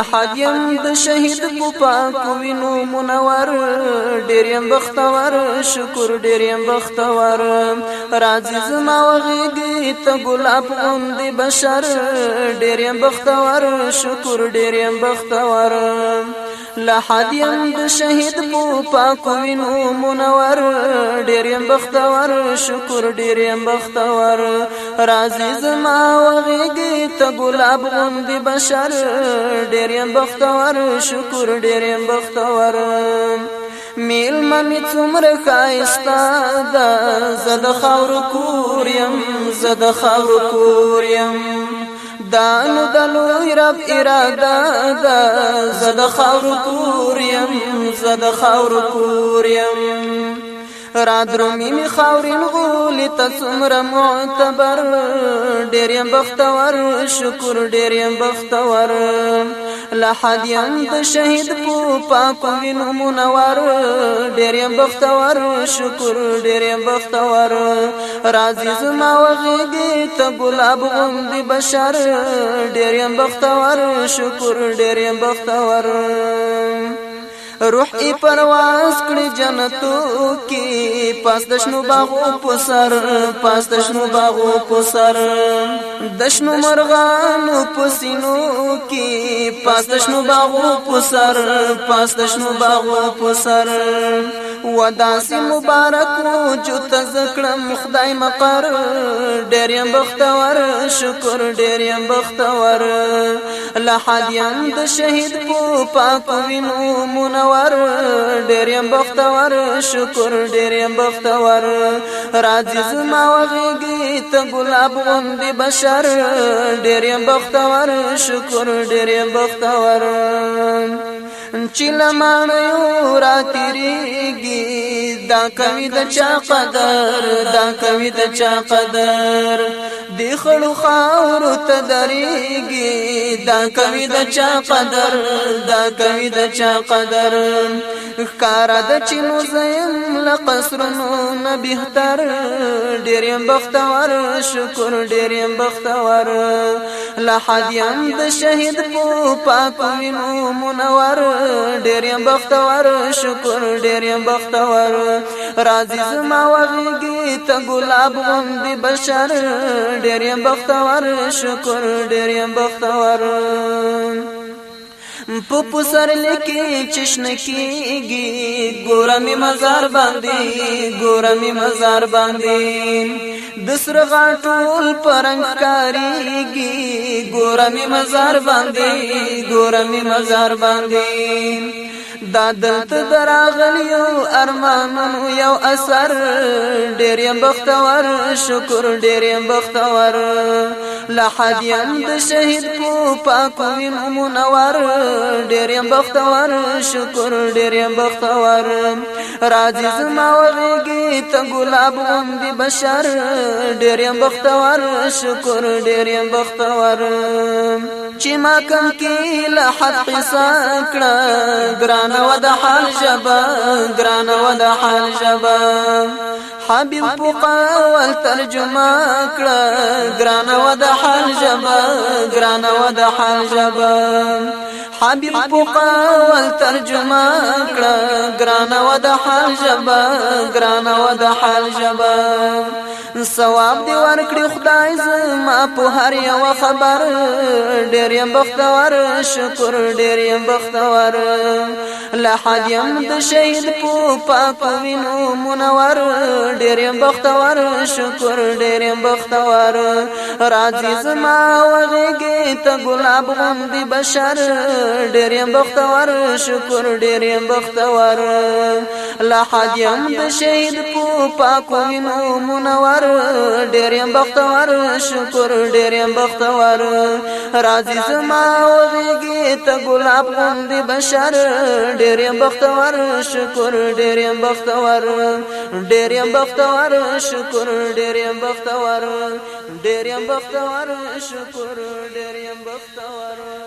حدیم د شهید په پاکو وینو منور ډیر یم بختور شکر ډیر یم بختور راځي زما وغېږي ته ګلاب غوندې بشر ډیر یم بختور شکر ډیر یم بختور لا حدیم د شهید په پاکو وینو منور ډیر یم بختور شکر ډیر یم بختور راځي زما وغېږي ته ګلاب غوندې بشر ډیر یم بختور شکر ډیر یم بختور میل منی څومره ښایسته ده زه د خاورو کور یم زه د خاورو کور یم دا نو د لوی رب اراده ده زه د خاورو کور یم زه د خاورو کور یم را درومي می خاورین غولي ته څومره معتبر ډیر یم بختور شکر ډیر یم بختور لا حد یم د شهید په پاکو وینو منور ډیر یم بختور شکر ډیر یم بختور راځي زما وغېږي ته ګلاب غوندې بشر ډیر یم بختور شکر ډیر یم بختور روح ای پرواز کړي جنتو کې پاس د شنو باغو په سر پاس د شنو باغو په سر د شنو مرغانو په سینو کې پاس د شنو باغو په سر پاس د شنو باغو په سر وداسې مبارک وجود ته ذکرم خدای مقر ډیر یم بختور شکر ډیر یم بختور لا حد یم د شهید په پاکو وینو منور ډیر یم بختور شکر ډیر یم بختور راځي زما وغېږي ته ګلاب غوندې بشر ډیر یم بختور شکر ډیر یم بختور چې لمانیو را تیریږي دا کوي د چا قدر دا کوي د چا قدر دی خړو خاورو ته درېږي دا کوي د چا قدر دا کوي د چا قدر ښکارا د چینو زیم له قصرونو نه بهتر ډیر یم بختور شکر ډیر یم بختور لا حد یم د شهید په پاکو وینو منور ډیر یم بختور شکر ډیر یم بختور راځي زما وغېږي ته ګلاب غوندې بشر ډیر یم بختور شکر ډیر یم بختور په پسر لکی چشن کیږي ګوره می مزار باندې ګوره می مزار باندې د سر غاټول پرنګ کاریږي ګوره می مزار باندې ګوره می مزار باندې دا دلته دراغلیو ارمانونو یو اثر ډیر یم بختور شکر ډیر یم بختور لا حد یم د شهید په پاکو وینو منور ډیر یم بختور شکر ډیر یم بختور راځي زما وغېږي ته ګلاب غوندې بشر ډیر یم بختور شکر ډیر یم بختور چې ما کم کې له حد قصه کړه ګرانه و د حال ژبه ګرانه و د حال ژبه حبیب په قول ترجمه کړه ګرانه و د حال ژبه ګرانه و د حال ژبه حبیب په قول ترجمه کړه ګرانه و د حال ژبه ګرانه و د حال ژبه ثواب دی ورکړي خدای زما په هر یو خبر ډیر یم بختور شکر ډیر یم بختور لا حد یم د شهید په پاکو وینو منور ډیر یم بختور شکر ډیر یم بختور راځي زما وغېږي ته ګلاب غوندې بشر ډیر یم بختور شکر ډیر یم بختور لا حد یم د شهید په پاکو وینو منور ډیر یم بختور شکر ډیر یم بختور راځي زما وغېږي ته ګلاب غوندې بشر ډیر یم بختور شکر ډیر یم بختور ډیر یم بختور شکر ډیر یم بختور ډیر یم بختور شکر ډیر یم بختور